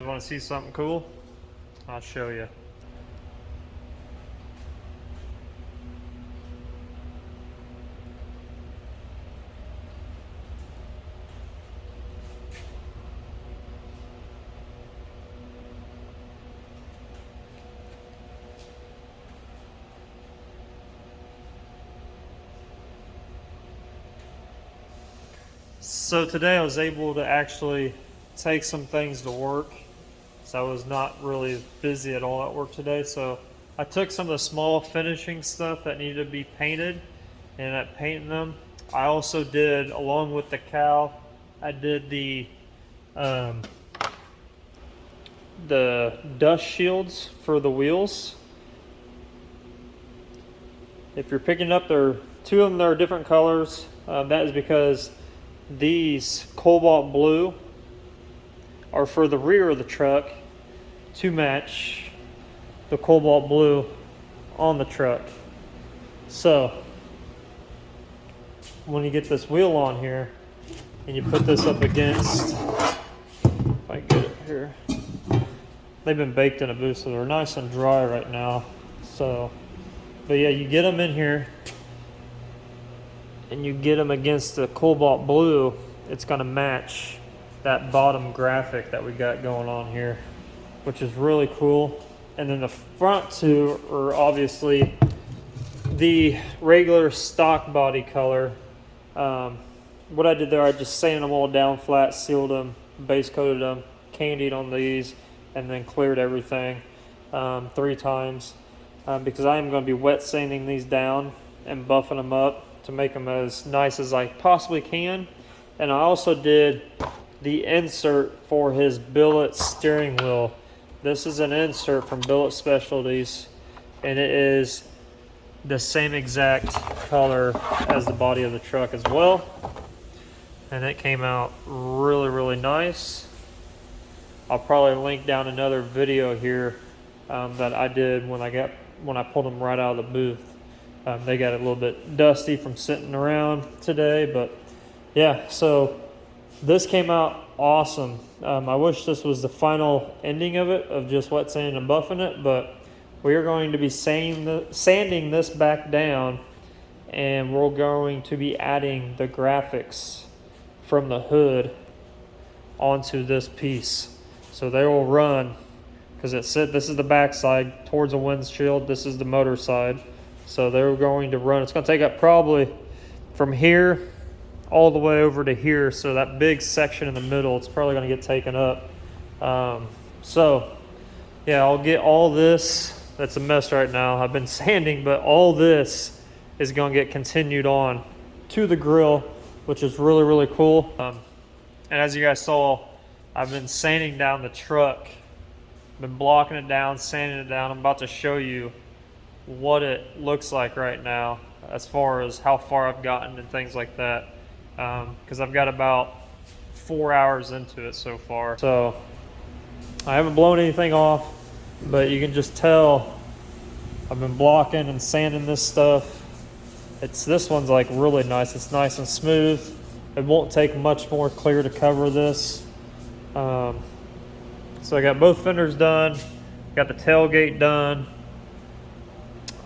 You want to see something cool? I'll show you. So today I was able to actually take some things to work. So I was not really busy at all at work today. So I took some of the small finishing stuff that needed to be painted and I painted them. I also did, along with the cow, I did the dust shields for the wheels. If you're picking up, there are two of them that are different colors. That is because these cobalt blue are for the rear of the truck to match the cobalt blue on the truck. So when you get this wheel on here and you put this up against, if I get it here, they've been baked in a booth, so they're nice and dry right now. So, but yeah, you get them in here and you get them against the cobalt blue, it's going to match that bottom graphic that we got going on here, which is really cool. And then the front two are obviously the regular stock body color. What I did there, I just sanded them all down flat, sealed them, base coated them, candied on these, and then cleared everything 3 times because I am going to be wet sanding these down and buffing them up to make them as nice as I possibly can. And I also did the insert for his billet steering wheel. This is an insert from Billet Specialties, and it is the same exact color as the body of the truck as well. And it came out really nice. I'll probably link down another video here that I did when I pulled them right out of the booth. They got a little bit dusty from sitting around today, but yeah, so this came out awesome. I wish this was the final ending of it, of just wet sanding and buffing it, but we are going to be sanding this back down, and we're going to be adding the graphics from the hood onto this piece. So they will run, because this is the back side towards the windshield, this is the motor side. So they're going to run, it's going to take up probably from here all the way over to here. So that big section in the middle, it's probably going to get taken up. So yeah, I'll get all this. That's a mess right now. I've been sanding, but all this is going to get continued on to the grill, which is really cool. And as you guys saw, I've been sanding down the truck, been blocking it down, sanding it down. I'm about to show you what it looks like right now as far as how far I've gotten and things like that, because I've got about 4 hours into it so far. So I haven't blown anything off, but you can just tell I've been blocking and sanding this stuff. This one's like really nice. It's nice and smooth. It won't take much more clear to cover this. So I got both fenders done, got the tailgate done,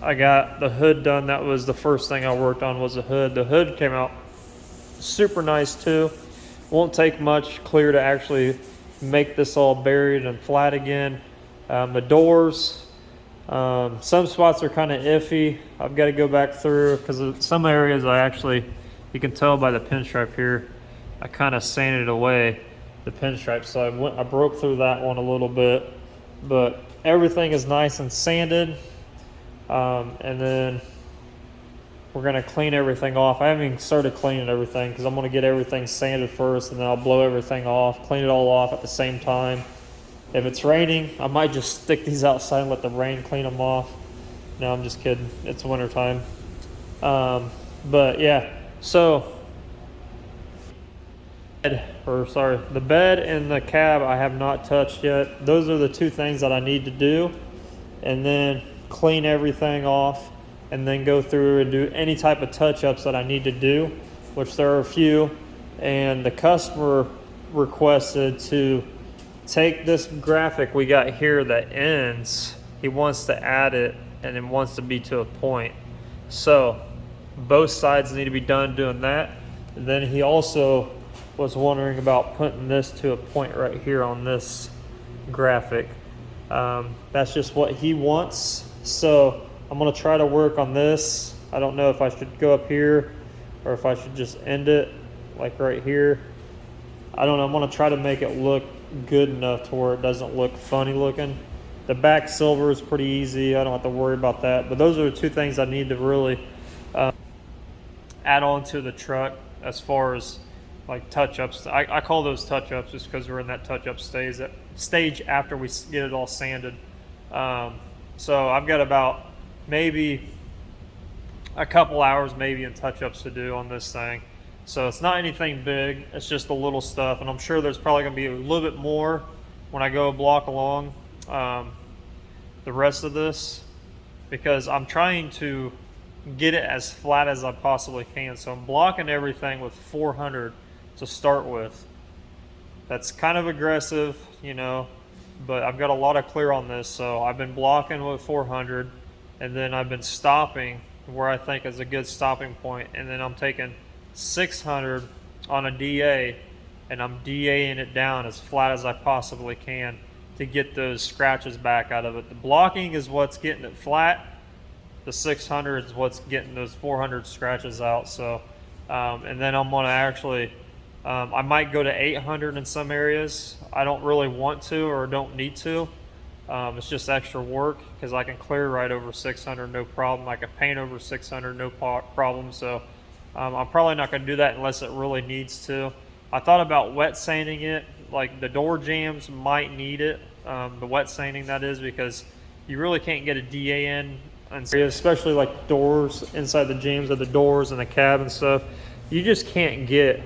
I got the hood done. That was the first thing I worked on, was the hood. The hood came out super nice too. Won't take much clear to actually make this all buried and flat again. The doors, some spots are kind of iffy. I've got to go back through, because some areas you can tell by the pinstripe here, I kind of sanded away the pinstripe. So I broke through that one a little bit, but everything is nice and sanded. And then we're going to clean everything off. I haven't even started cleaning everything, because I'm going to get everything sanded first, and then I'll blow everything off, clean it all off at the same time. If it's raining, I might just stick these outside and let the rain clean them off. No, I'm just kidding. It's winter time. But yeah, so the bed and the cab I have not touched yet. Those are the two things that I need to do, and then clean everything off, and then go through and do any type of touch-ups that I need to do, which there are a few. And the customer requested to take this graphic we got here that ends, he wants to add it and then wants to be to a point. So both sides need to be done doing that. And then he also was wondering about putting this to a point right here on this graphic. That's just what he wants. So I'm gonna try to work on this. I don't know if I should go up here or if I should just end it like right here. I don't know, I'm gonna try to make it look good enough to where it doesn't look funny looking. The back silver is pretty easy, I don't have to worry about that. But those are the two things I need to really add on to the truck as far as like touch-ups. I call those touch-ups just because we're in that touch-up stage after we get it all sanded. So I've got about maybe a couple hours maybe in touch-ups to do on this thing. So it's not anything big, it's just a little stuff, and I'm sure there's probably going to be a little bit more when I go a block along the rest of this, because I'm trying to get it as flat as I possibly can. So I'm blocking everything with 400 to start with. That's kind of aggressive, you know, but I've got a lot of clear on this, so I've been blocking with 400, and then I've been stopping where I think is a good stopping point, and then I'm taking 600 on a DA, and I'm DAing it down as flat as I possibly can to get those scratches back out of it. The blocking is what's getting it flat. The 600 is what's getting those 400 scratches out. So, and then I'm gonna actually, I might go to 800 in some areas. I don't really want to or don't need to. It's just extra work because I can clear right over 600 no problem. I can paint over 600 no problem. So I'm probably not going to do that unless it really needs to. I thought about wet sanding it. Like the door jambs might need it, the wet sanding that is, because you really can't get a DA in, especially like doors inside the jambs of the doors and the cab and stuff. You just can't get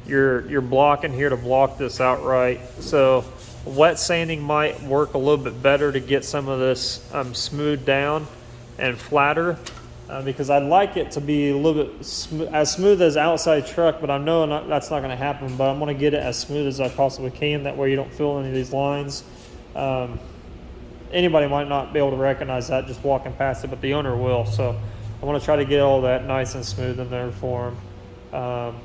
your block in here to block this outright. So wet sanding might work a little bit better to get some of this smoothed down and flatter, because I'd like it to be a little bit as smooth as outside truck, but I know that's not going to happen. But I'm going to get it as smooth as I possibly can. That way you don't feel any of these lines. Anybody might not be able to recognize that just walking past it, but the owner will. So I want to try to get all that nice and smooth in there for him,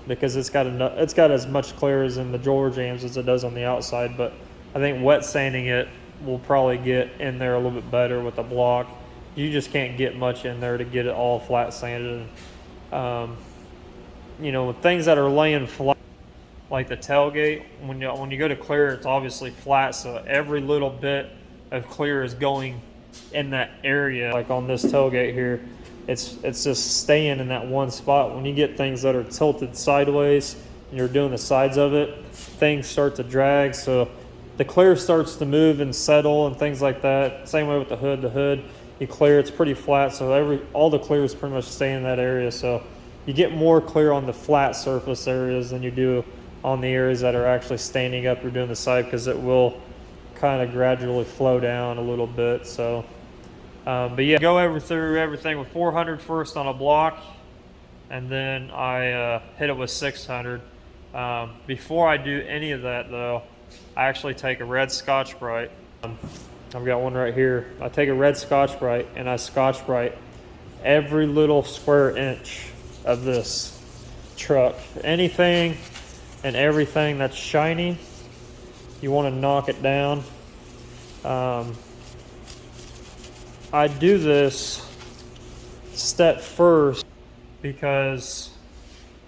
because it's got as much clear as in the door jambs as it does on the outside. But I think wet sanding it will probably get in there a little bit better with the block. You just can't get much in there to get it all flat sanded. You know, with things that are laying flat, like the tailgate, when you go to clear, it's obviously flat, so every little bit of clear is going in that area. Like on this tailgate here, it's just staying in that one spot. When you get things that are tilted sideways and you're doing the sides of it, things start to drag, so the clear starts to move and settle and things like that. Same way with the hood. The hood, you clear, it's pretty flat, so all the clear is pretty much staying in that area. So you get more clear on the flat surface areas than you do on the areas that are actually standing up or doing the side, because it will kind of gradually flow down a little bit. So, but yeah, go through everything with 400 first on a block, and then I hit it with 600. Before I do any of that though, I actually take a red Scotch-Brite. I've got one right here. I take a red Scotch-Brite and I Scotch-Brite every little square inch of this truck. Anything and everything that's shiny, you want to knock it down. I do this step first because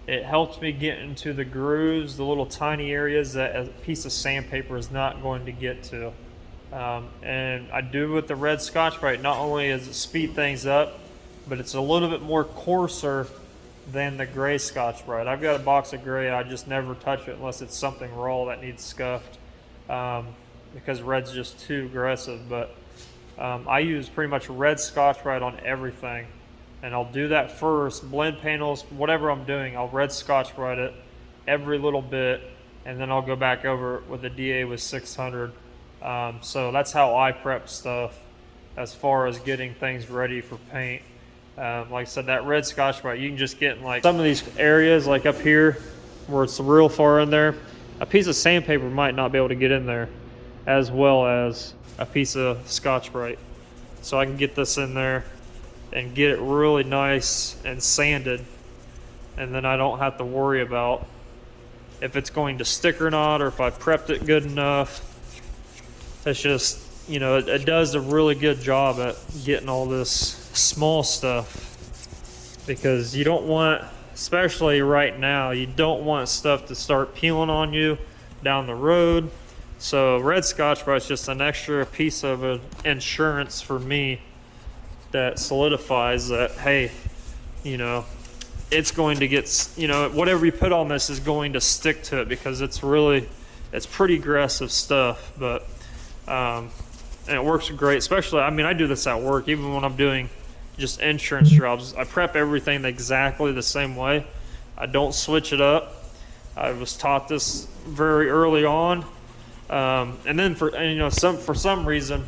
it helps me get into the grooves, the little tiny areas that a piece of sandpaper is not going to get to. And I do with the red Scotch-Brite, not only does it speed things up, but it's a little bit more coarser than the gray Scotch-Brite. I've got a box of gray, I just never touch it unless it's something raw that needs scuffed, because red's just too aggressive. But I use pretty much red Scotch-Brite on everything. And I'll do that first, blend panels, whatever I'm doing, I'll red Scotch-Brite it every little bit, and then I'll go back over it with the DA with 600. So that's how I prep stuff as far as getting things ready for paint. Like I said, that red Scotch-Brite, you can just get in like some of these areas, like up here where it's real far in there. A piece of sandpaper might not be able to get in there. as well as a piece of Scotch-Brite. So I can get this in there and get it really nice and sanded, and then I don't have to worry about if it's going to stick or not, or if I prepped it good enough. It's just, you know, it does a really good job at getting all this small stuff, because you don't want, especially right now, you don't want stuff to start peeling on you down the road. So red Scotch-Brite is just an extra piece of insurance for me that solidifies that, hey, you know, it's going to get, you know, whatever you put on this is going to stick to it, because it's pretty aggressive stuff. But and it works great, especially, I mean, I do this at work, even when I'm doing just insurance jobs. I prep everything exactly the same way. I don't switch it up. I was taught this very early on. And then for some reason,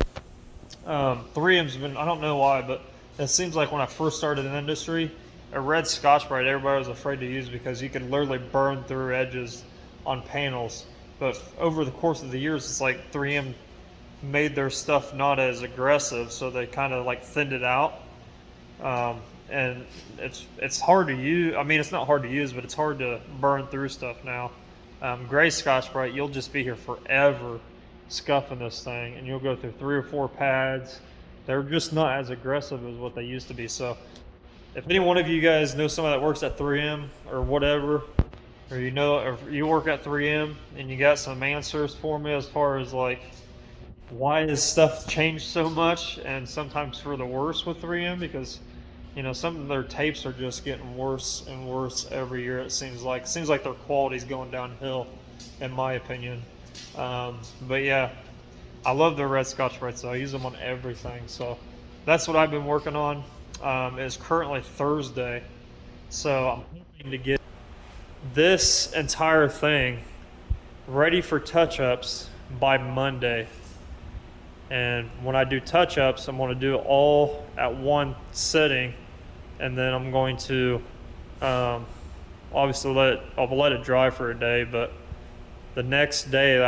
3M's been, I don't know why, but it seems like when I first started in the industry, a red Scotch-Brite everybody was afraid to use because you could literally burn through edges on panels. But over the course of the years, it's like 3M made their stuff not as aggressive, so they kind of like thinned it out. And it's hard to use. I mean, it's not hard to use, but it's hard to burn through stuff now. Gray Scotch-Brite, you'll just be here forever scuffing this thing, and you'll go through 3 or 4 pads. They're just not as aggressive as what they used to be. So if any one of you guys know somebody that works at 3M or whatever, or you know, or you work at 3M and you got some answers for me as far as like, why has stuff changed so much, and sometimes for the worse with 3M, because, you know, some of their tapes are just getting worse and worse every year. It seems like their quality's going downhill, in my opinion. But yeah, I love their red Scotch-Brite, so I use them on everything. So that's what I've been working on. It's currently Thursday, so I'm hoping to get this entire thing ready for touch-ups by Monday. And when I do touch-ups, I'm going to do it all at one sitting, and then I'm going to obviously I'll let it dry for a day. But the next day,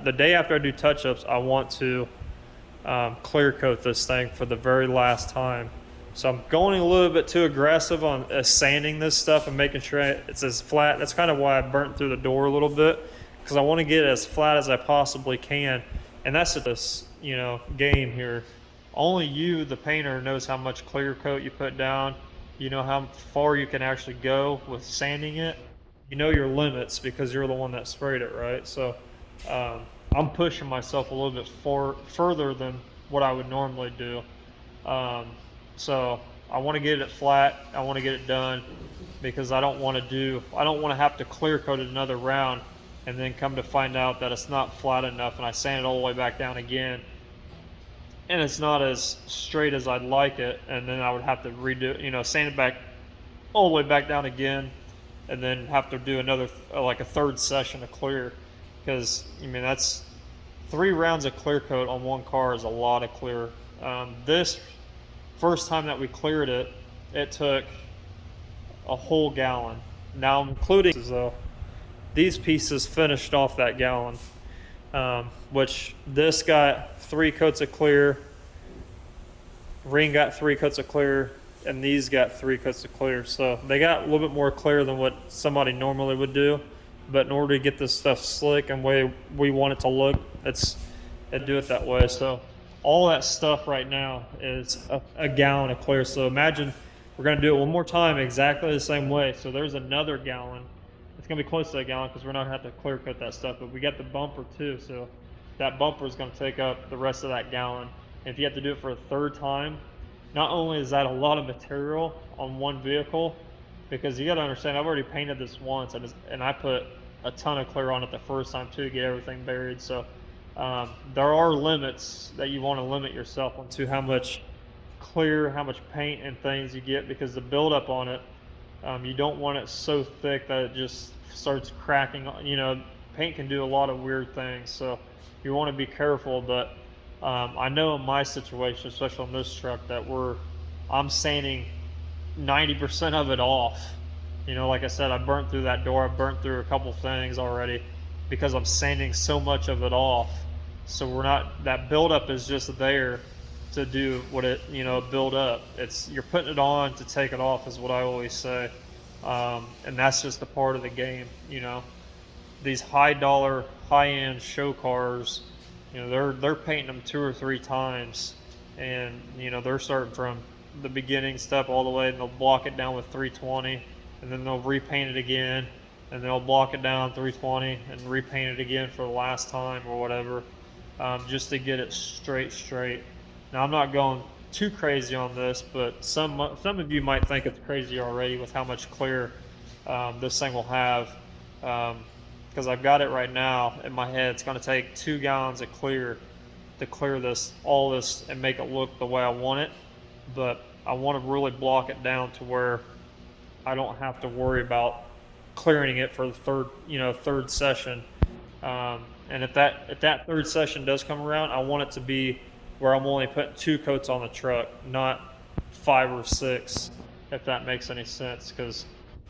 the day after I do touch-ups, I want to clear coat this thing for the very last time. So I'm going a little bit too aggressive on sanding this stuff and making sure it's as flat. That's kind of why I burnt through the door a little bit, because I want to get it as flat as I possibly can. And that's this, you know, game here. Only you, the painter, knows how much clear coat you put down. You know how far you can actually go with sanding it. You know your limits because you're the one that sprayed it, right? So I'm pushing myself a little bit further than what I would normally do. So I want to get it flat. I want to get it done, because I don't want to have to clear coat it another round and then come to find out that it's not flat enough, and I sand it all the way back down again, and it's not as straight as I'd like it, and then I would have to redo, you know, sand it back all the way back down again, and then have to do another, like a third session of clear, because, I mean, that's 3 rounds of clear coat on one car is a lot of clear. This first time that we cleared it, it took a whole gallon. Now I'm including, though, these pieces finished off that gallon, which this got 3 coats of clear, Ring got 3 coats of clear, and these got 3 coats of clear. So they got a little bit more clear than what somebody normally would do. But in order to get this stuff slick and way we want it to look, it do it that way. So all that stuff right now is a gallon of clear. So imagine we're going to do it one more time exactly the same way. So there's another gallon. It's going to be close to a gallon because we're not going to have to clear coat that stuff. But we got the bumper too. So that bumper is going to take up the rest of that gallon. And if you have to do it for a third time, not only is that a lot of material on one vehicle, because you got to understand, I've already painted this once, and I put a ton of clear on it the first time too to get everything buried. So there are limits that you want to limit yourself on to how much clear, how much paint and things you get, because the buildup on it, you don't want it so thick that it just starts cracking. You know, paint can do a lot of weird things, so you want to be careful. But I know in my situation, especially on this truck, that I'm sanding 90% of it off. You know, like I said, I burnt through that door. I burnt through a couple things already because I'm sanding so much of it off. So we're not, that buildup is just there to do what it, build up. You're putting it on to take it off is what I always say. And that's just a part of the game. These high dollar, high end show cars, they're painting them 2 or 3 times, and they're starting from the beginning step all the way, and they'll block it down with 320, and then they'll repaint it again, and they'll block it down 320 and repaint it again for the last time or whatever, just to get it straight. Now I'm not going too crazy on this, but some of you might think it's crazy already with how much clear this thing will have. Because I've got it right now in my head. It's going to take 2 gallons of clear to clear all this and make it look the way I want it. But I want to really block it down to where I don't have to worry about clearing it for the third session. And if that third session does come around, I want it to be where I'm only putting 2 coats on the truck, not 5 or 6, if that makes any sense. Because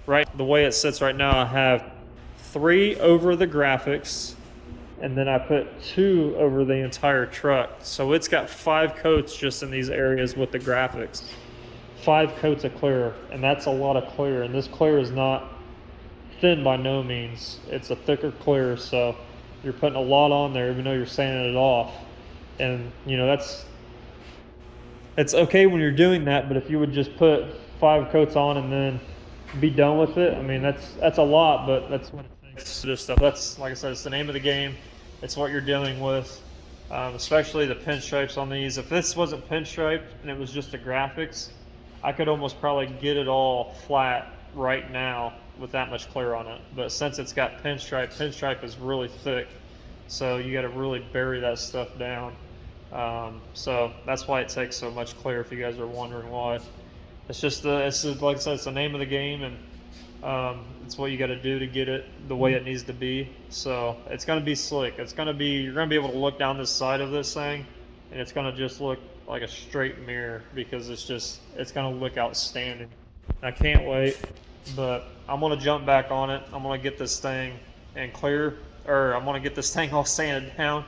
the way it sits right now, I have 3 over the graphics, and then I put 2 over the entire truck. So it's got 5 coats just in these areas with the graphics. 5 coats of clear, and that's a lot of clear. And this clear is not thin by no means. It's a thicker clear, so you're putting a lot on there even though you're sanding it off. And it's okay when you're doing that, but if you would just put 5 coats on and then be done with it, I mean, that's a lot, but that's what it takes to do stuff. That's, like I said, it's the name of the game. It's what you're dealing with, especially the pinstripes on these. If this wasn't pinstriped and it was just the graphics, I could almost probably get it all flat right now with that much clear on it. But since it's got pinstripe is really thick, so you got to really bury that stuff down. So that's why it takes so much clear, if you guys are wondering why. It's just like I said, it's the name of the game, and it's what you got to do to get it the way it needs to be. So it's going to be slick. You're going to be able to look down this side of this thing, and it's going to just look like a straight mirror, because it's going to look outstanding. I can't wait, but I'm going to jump back on it. I'm going to get this thing I'm going to get this thing all sanded down,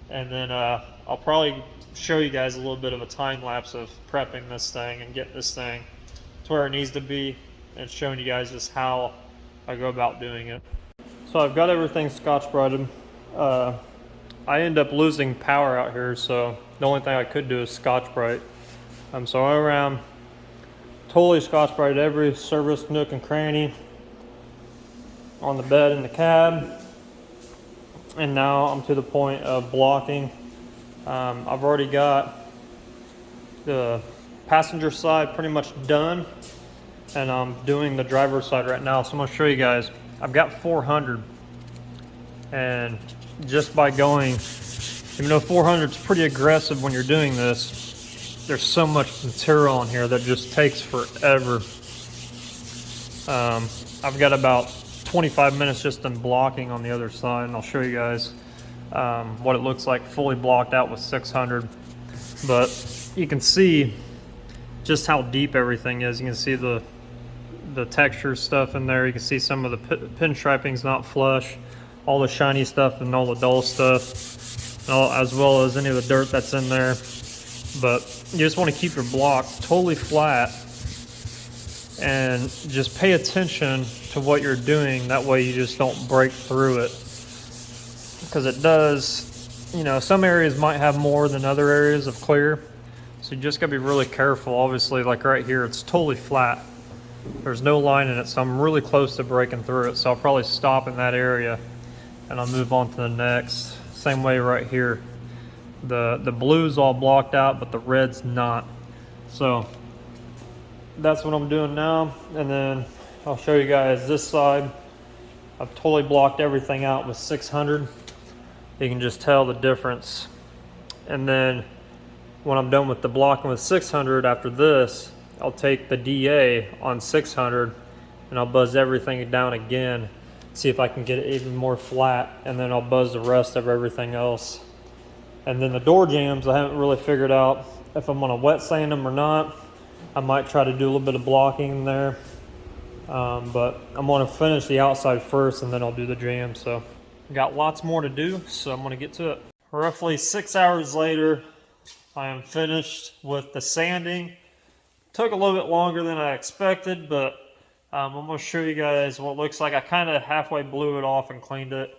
and then I'll probably show you guys a little bit of a time lapse of prepping this thing and getting this thing to where it needs to be, and showing you guys just how I go about doing it. So I've got everything Scotch-Brighted. I end up losing power out here, so the only thing I could do is Scotch-Brite. So I around totally Scotch-Brighted every service nook and cranny on the bed in the cab. And now I'm to the point of blocking. I've already got the passenger side pretty much done, and I'm doing the driver's side right now. So I'm gonna show you guys. I've got 400, and just by going, even though 400 is pretty aggressive when you're doing this, there's so much material on here that just takes forever. I've got about 25 minutes just in blocking on the other side, and I'll show you guys what it looks like fully blocked out with 600. But you can see just how deep everything is. You can see the texture stuff in there. You can see some of the pinstriping's not flush, all the shiny stuff and all the dull stuff, as well as any of the dirt that's in there. But you just want to keep your block totally flat and just pay attention to what you're doing. That way you just don't break through it, because it does, some areas might have more than other areas of clear, so you just gotta be really careful. Obviously, like right here, it's totally flat, there's no line in it, so I'm really close to breaking through it. So I'll probably stop in that area and I'll move on to the next. Same way right here, the blue's all blocked out, but the red's not. So that's what I'm doing now, and then I'll show you guys this side. I've totally blocked everything out with 600. You can just tell the difference. And then when I'm done with the blocking with 600, after this, I'll take the DA on 600 and I'll buzz everything down again, see if I can get it even more flat, and then I'll buzz the rest of everything else. And then the door jambs, I haven't really figured out if I'm gonna wet sand them or not. I might try to do a little bit of blocking in there, but I'm gonna finish the outside first and then I'll do the jam. So got lots more to do, so I'm gonna get to it. roughly 6 hours later, I am finished with the sanding. Took a little bit longer than I expected, but I'm going to show you guys what it looks like. I kind of halfway blew it off and cleaned it,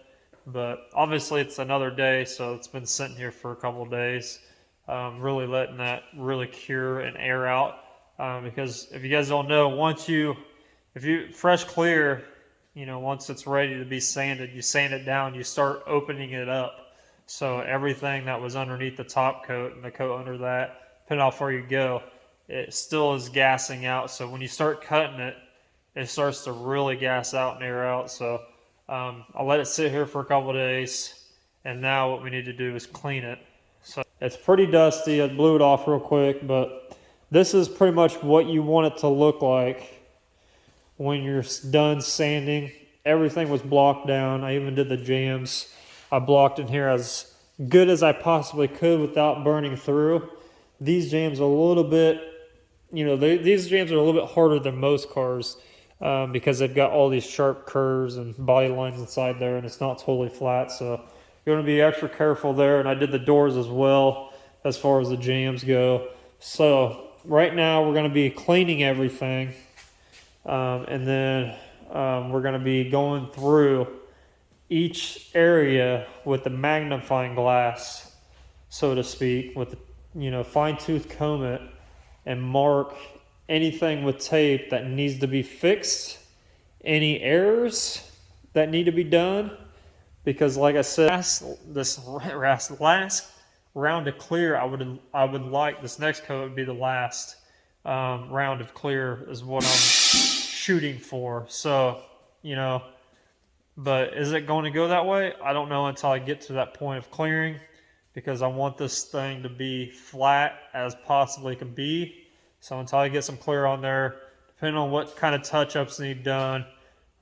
but obviously it's another day, so it's been sitting here for a couple of days. Really letting that really cure and air out, because if you guys don't know, if you fresh clear, once it's ready to be sanded, you sand it down, you start opening it up. So everything that was underneath the top coat and the coat under that, depending on how far you go, it still is gassing out. So when you start cutting it, it starts to really gas out and air out. So I'll let it sit here for a couple of days, and now what we need to do is clean it. So it's pretty dusty. I blew it off real quick, but this is pretty much what you want it to look like when you're done sanding. Everything was blocked down. I even did the jams. I blocked in here as good as I possibly could without burning through. These jams are a little bit, these jams are a little bit harder than most cars because they've got all these sharp curves and body lines inside there, and it's not totally flat. So you're going to be extra careful there. And I did the doors as well as far as the jams go. So right now we're going to be cleaning everything, and then we're going to be going through each area with the magnifying glass, so to speak, with the fine-tooth comb it and mark anything with tape that needs to be fixed, any errors that need to be done, because like I said, this last round of clear, I would like this next coat would be the last round of clear is what I'm shooting for. So but is it going to go that way? I don't know until I get to that point of clearing, because I want this thing to be flat as possibly can be. So until I get some clear on there, depending on what kind of touch-ups need done,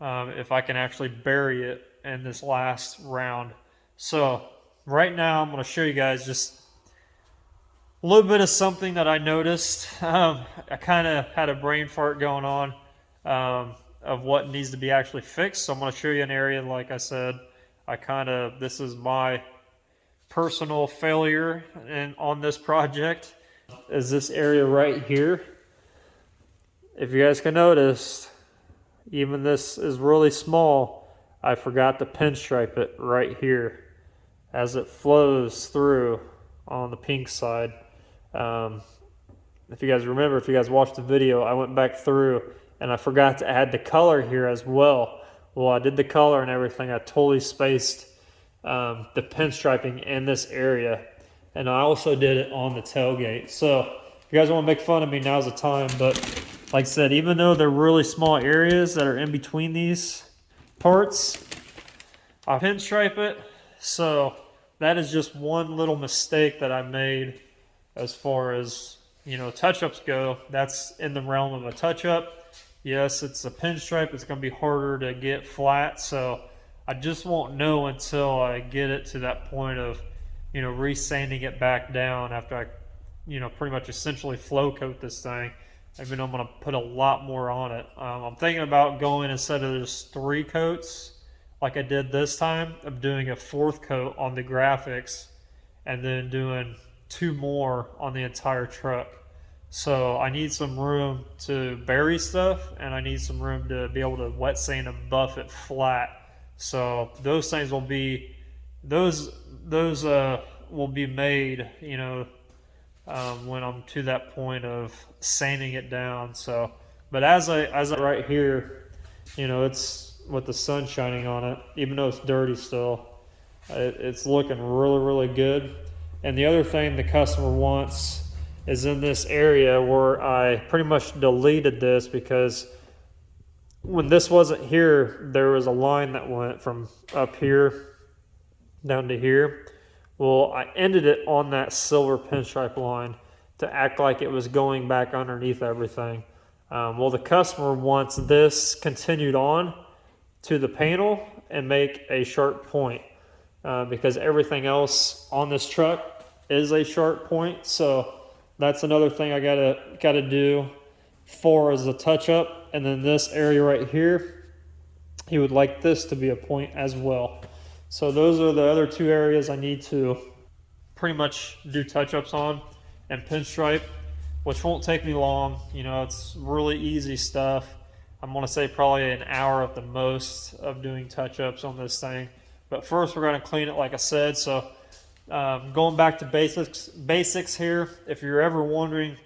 if I can actually bury it in this last round. So right now I'm going to show you guys just a little bit of something that I noticed. I kind of had a brain fart going on of what needs to be actually fixed. So I'm going to show you an area, like I said, this is my personal failure on this project, is this area right here. If you guys can notice, even this is really small. I forgot to pinstripe it right here as it flows through on the pink side. If you guys remember, if you guys watched the video, I went back through and I forgot to add the color here as well. Well, I did the color and everything. I totally spaced the pinstriping in this area, and I also did it on the tailgate. So if you guys want to make fun of me, now's the time. But like I said, even though they're really small areas that are in between these parts, I pinstripe it. So that is just one little mistake that I made as far as touch-ups go. That's in the realm of a touch-up. Yes, it's a pinstripe. It's going to be harder to get flat, so I just won't know until I get it to that point of re-sanding it back down after I pretty much essentially flow coat this thing. Even though I'm going to put a lot more on it. I'm thinking about going, instead of just 3 coats like I did this time, of doing a 4th coat on the graphics and then doing 2 more on the entire truck. So I need some room to bury stuff, and I need some room to be able to wet sand and buff it flat. So those things will be will be made when I'm to that point of sanding it down. So, but as I right here, it's with the sun shining on it, even though it's dirty still, it's looking really good. And the other thing the customer wants is in this area where I pretty much deleted this, because when this wasn't here, there was a line that went from up here down to here. Well, I ended it on that silver pinstripe line to act like it was going back underneath everything. Well, the customer wants this continued on to the panel and make a sharp point, because everything else on this truck is a sharp point. So that's another thing I gotta do for as a touch up. And then this area right here, he would like this to be a point as well. So those are the other 2 areas I need to pretty much do touch-ups on and pinstripe, which won't take me long. You know, it's really easy stuff. I'm going to say probably an hour at the most of doing touch-ups on this thing. But first we're going to clean it like I said. So going back to basics here, if you're ever wondering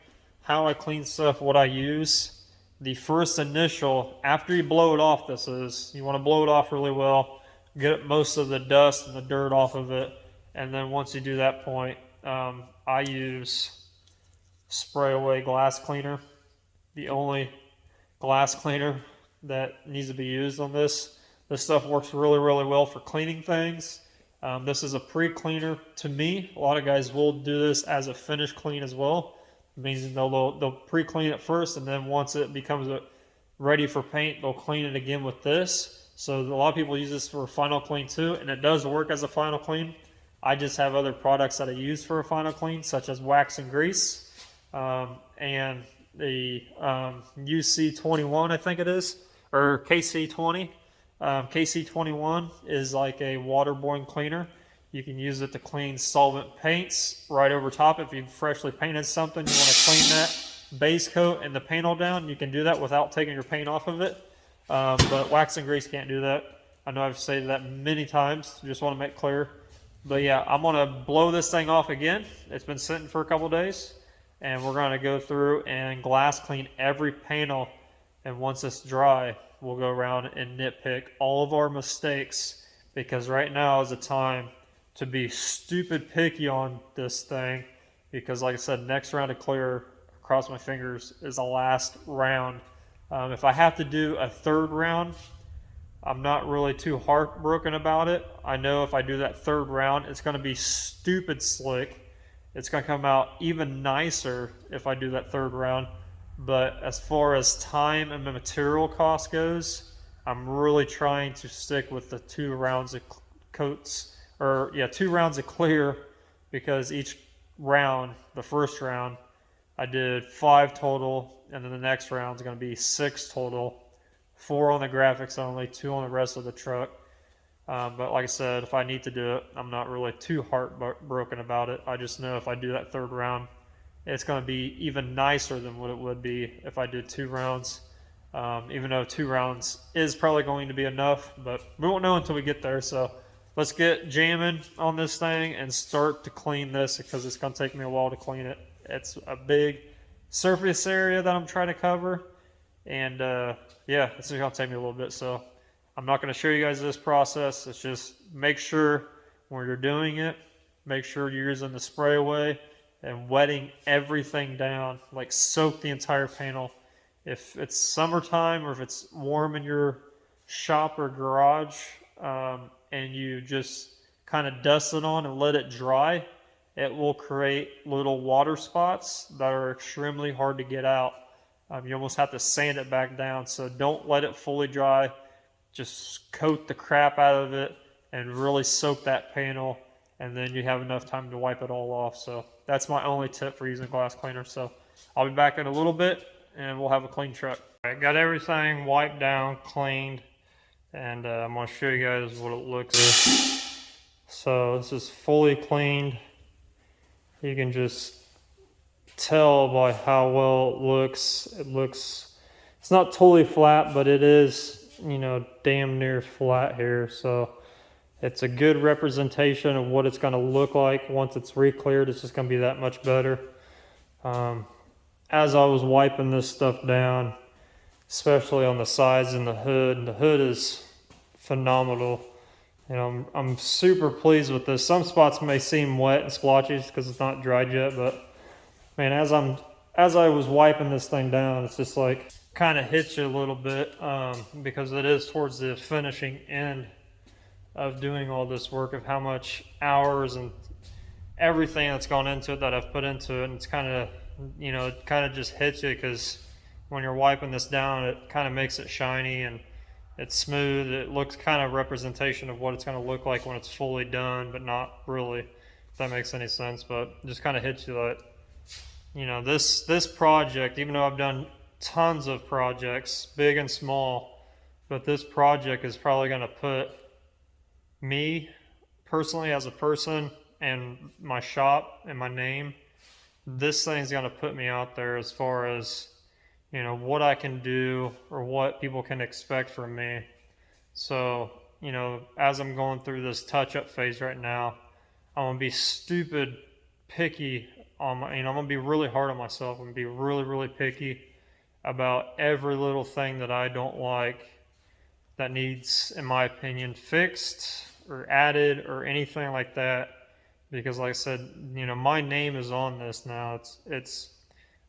how I clean stuff, what I use, the first initial, after you blow it off, you want to blow it off really well, get most of the dust and the dirt off of it, and then once you do that point, I use spray away glass cleaner, the only glass cleaner that needs to be used on this. This stuff works really, really well for cleaning things. This is a pre-cleaner to me. A lot of guys will do this as a finish clean as well. It means they'll pre-clean it first, and then once it becomes ready for paint, they'll clean it again with this. So a lot of people use this for a final clean too, and it does work as a final clean. I just have other products that I use for a final clean, such as wax and grease, and the UC21, I think it is, or KC20. KC21 is like a waterborne cleaner. You can use it to clean solvent paints right over top. If you've freshly painted something, you want to clean that base coat and the paint all down, you can do that without taking your paint off of it. But wax and grease can't do that. I know I've said that many times. Just want to make clear. But yeah, I'm going to blow this thing off again. It's been sitting for a couple days. And we're going to go through and glass clean every panel. And once it's dry, we'll go around and nitpick all of our mistakes. Because right now is the time to be stupid picky on this thing, because like I said, next round of clear, cross my fingers, is the last round. If I have to do a third round, I'm not really too heartbroken about it. I know if I do that third round, it's going to be stupid slick. It's going to come out even nicer if I do that third round. But as far as time and the material cost goes, I'm really trying to stick with the 2 rounds of coats. 2 rounds of clear, because each round, the first round, I did 5 total, and then the next round is going to be 6 total, 4 on the graphics only, 2 on the rest of the truck. But like I said, if I need to do it, I'm not really too heartbroken about it. I just know if I do that third round, it's going to be even nicer than what it would be if I did 2 rounds. Even though 2 rounds is probably going to be enough, but we won't know until we get there. So let's get jamming on this thing and start to clean this, because it's going to take me a while to clean it. It's a big surface area that I'm trying to cover, and yeah, it's going to take me a little bit. So I'm not going to show you guys this process. It's just make sure when you're doing it, make sure you're using the spray away and wetting everything down, like soak the entire panel. If it's summertime or if it's warm in your shop or garage, and you just kind of dust it on and let it dry, it will create little water spots that are extremely hard to get out. You almost have to sand it back down. So don't let it fully dry. Just coat the crap out of it and really soak that panel, and then you have enough time to wipe it all off. So that's my only tip for using glass cleaner. So I'll be back in a little bit and we'll have a clean truck. All right, got everything wiped down, cleaned, and I'm going to show you guys what it looks like. So this is fully cleaned. You can just tell by how well it looks. It's not totally flat, but it is, you know, damn near flat here. So it's a good representation of what it's going to look like once it's re-cleared. It's just going to be that much better. As I was wiping this stuff down, especially on the sides and the hood is phenomenal. You know, I'm super pleased with this. Some spots may seem wet and splotchy because it's not dried yet, but man, as I was wiping this thing down, it's just like kind of hits you a little bit, because it is towards the finishing end of doing all this work, of how much hours and everything that's gone into it that I've put into it. And it's kind of, you know, it kind of just hits you, because when you're wiping this down, it kind of makes it shiny and it's smooth. It looks kind of representation of what it's going to look like when it's fully done, but not really, if that makes any sense. But it just kind of hits you that, you know, this project, even though I've done tons of projects, big and small, but this project is probably going to put me personally as a person and my shop and my name, this thing's going to put me out there as far as, what I can do or what people can expect from me. So, as I'm going through this touch up phase right now, I'm going to be stupid picky on my, I'm going to be really hard on myself. I'm going to be really, really picky about every little thing that I don't like that needs, in my opinion, fixed or added or anything like that. Because, like I said, my name is on this now. It's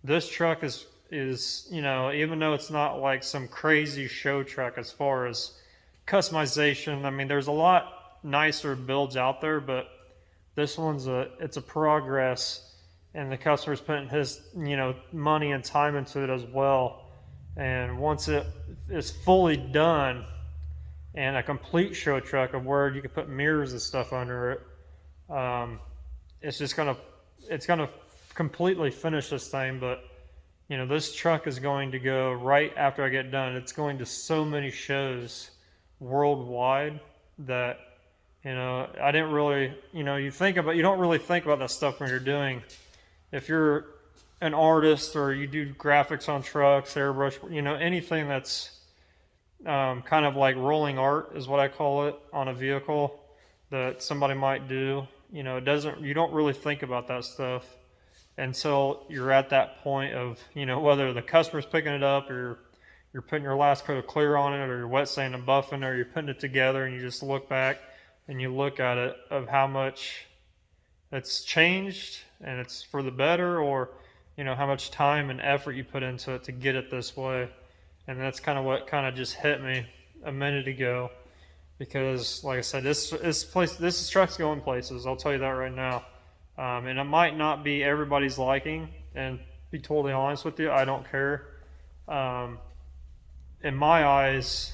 this truck is even though it's not like some crazy show truck as far as customization. I mean, there's a lot nicer builds out there, but this one's it's a progress, and the customer's putting his money and time into it as well. And once it is fully done and a complete show truck of where you can put mirrors and stuff under it, it's just gonna completely finish this thing. But this truck is going to go right after I get done. It's going to so many shows worldwide that I didn't really you don't really think about that stuff when you're doing, if you're an artist or you do graphics on trucks, airbrush, anything that's kind of like rolling art is what I call it on a vehicle that somebody might do. You don't really think about that stuff until you're at that point of, whether the customer's picking it up or you're putting your last coat of clear on it or you're wet sanding and buffing or you're putting it together, and you just look back and you look at it of how much it's changed and it's for the better, or how much time and effort you put into it to get it this way. And that's kind of what kind of just hit me a minute ago, because like I said, this truck's going places, I'll tell you that right now. And it might not be everybody's liking, and be totally honest with you, I don't care. In my eyes,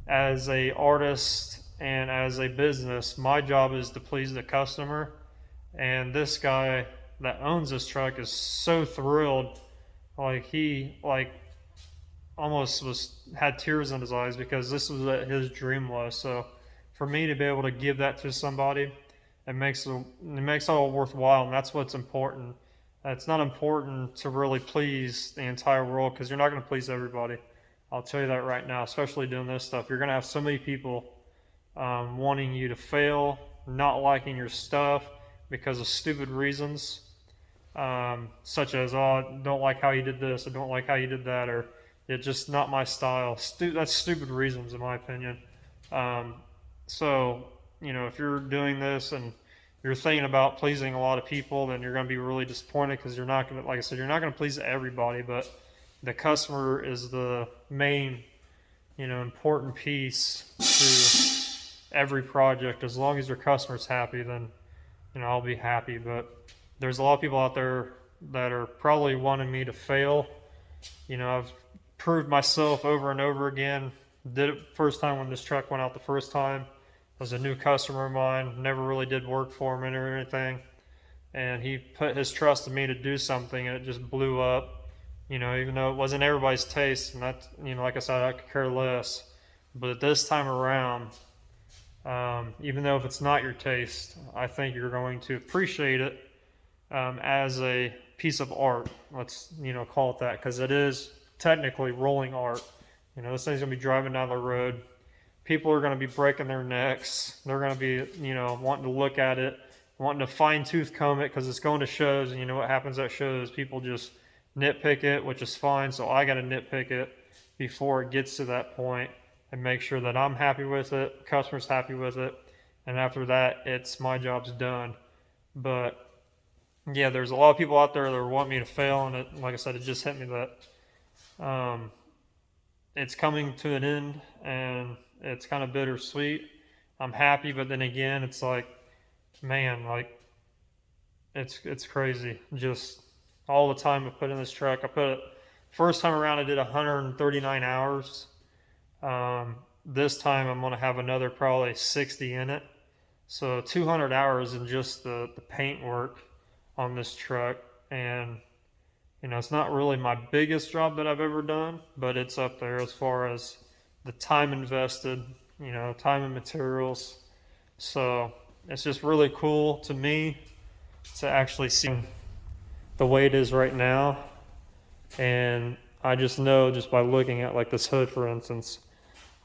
as a artist and as a business, my job is to please the customer. And this guy that owns this truck is so thrilled, like he almost had tears in his eyes, because this was what his dream was. So for me to be able to give that to somebody, it makes it all worthwhile, and that's what's important. It's not important to really please the entire world, because you're not going to please everybody. I'll tell you that right now, especially doing this stuff. You're going to have so many people wanting you to fail, not liking your stuff because of stupid reasons, such as, oh, I don't like how you did this, I don't like how you did that, or it's just not my style. That's stupid reasons, in my opinion. So, if you're doing this and you're thinking about pleasing a lot of people, then you're going to be really disappointed, because you're not going to, like I said, you're not going to please everybody, but the customer is the main, important piece to every project. As long as your customer's happy, then, I'll be happy. But there's a lot of people out there that are probably wanting me to fail. I've proved myself over and over again. Did it first time when this truck went out the first time. Was a new customer of mine, never really did work for him or anything, and he put his trust in me to do something, and it just blew up. Even though it wasn't everybody's taste, and that, like I said, I could care less. But this time around, even though if it's not your taste, I think you're going to appreciate it as a piece of art. Let's call it that, because it is technically rolling art. This thing's gonna be driving down the road. People are going to be breaking their necks. They're going to be, wanting to look at it, wanting to fine tooth comb it, because it's going to shows, and what happens at shows, people just nitpick it, which is fine. So I got to nitpick it before it gets to that point and make sure that I'm happy with it, customer's happy with it, and after that, my job's done. But yeah, there's a lot of people out there that want me to fail, and like I said, it just hit me that it's coming to an end, and it's kind of bittersweet. I'm happy, but then again, it's like, man, like, it's crazy. Just all the time I put in this truck. First time around, I did 139 hours. This time I'm going to have another probably 60 in it. So 200 hours in just the paint work on this truck. And, it's not really my biggest job that I've ever done, but it's up there as far as the time invested, time and materials. So It's just really cool to me to actually see the way it is right now. And I just know just by looking at like this hood, for instance,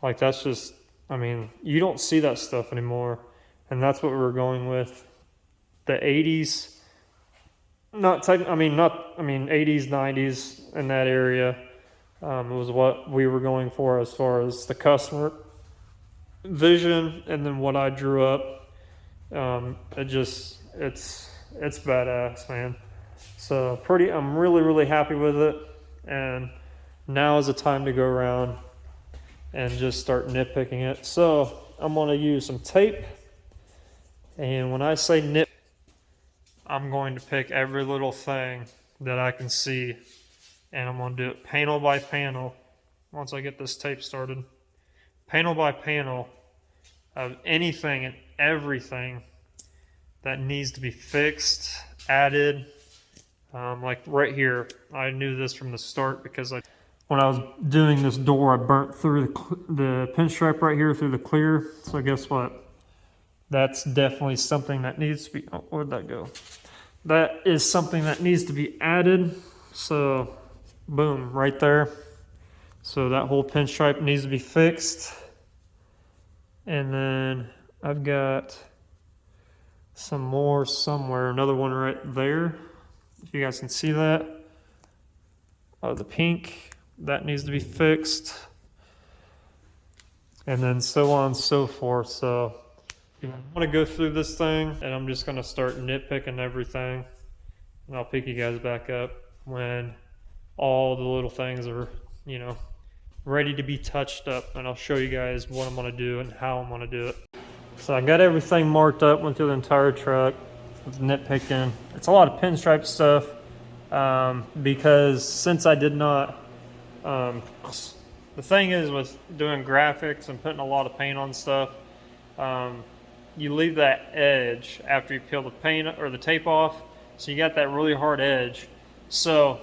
like that's just, I mean, you don't see that stuff anymore. And that's what we were going with. The 80s, I mean, 80s, 90s in that area was what we were going for as far as the customer vision, and then what I drew up. It's badass, man. So I'm really happy with it. And now is the time to go around and just start nitpicking it. So I'm going to use some tape. And when I say nit, I'm going to pick every little thing that I can see. And I'm going to do it panel by panel once I get this tape started. Panel by panel of anything and everything that needs to be fixed, added. Like right here, I knew this from the start because when I was doing this door, I burnt through the pinstripe right here through the clear. So guess what? That's definitely something that needs to be, oh, where'd that go? That is something that needs to be added. So boom, right there. So that whole pinstripe needs to be fixed. And then I've got some more somewhere, another one right there. If you guys can see that. The pink, that needs to be fixed. And then so on and so forth. So I'm going to go through this thing and I'm just going to start nitpicking everything. And I'll pick you guys back up when all the little things are, you know, ready to be touched up. And I'll show you guys what I'm going to do and how I'm going to do it. So I got everything marked up, went through the entire truck with nitpicking. It's a lot of pinstripe stuff because since I did not, the thing is with doing graphics and putting a lot of paint on stuff, you leave that edge after you peel the paint or the tape off, so you got that really hard edge. So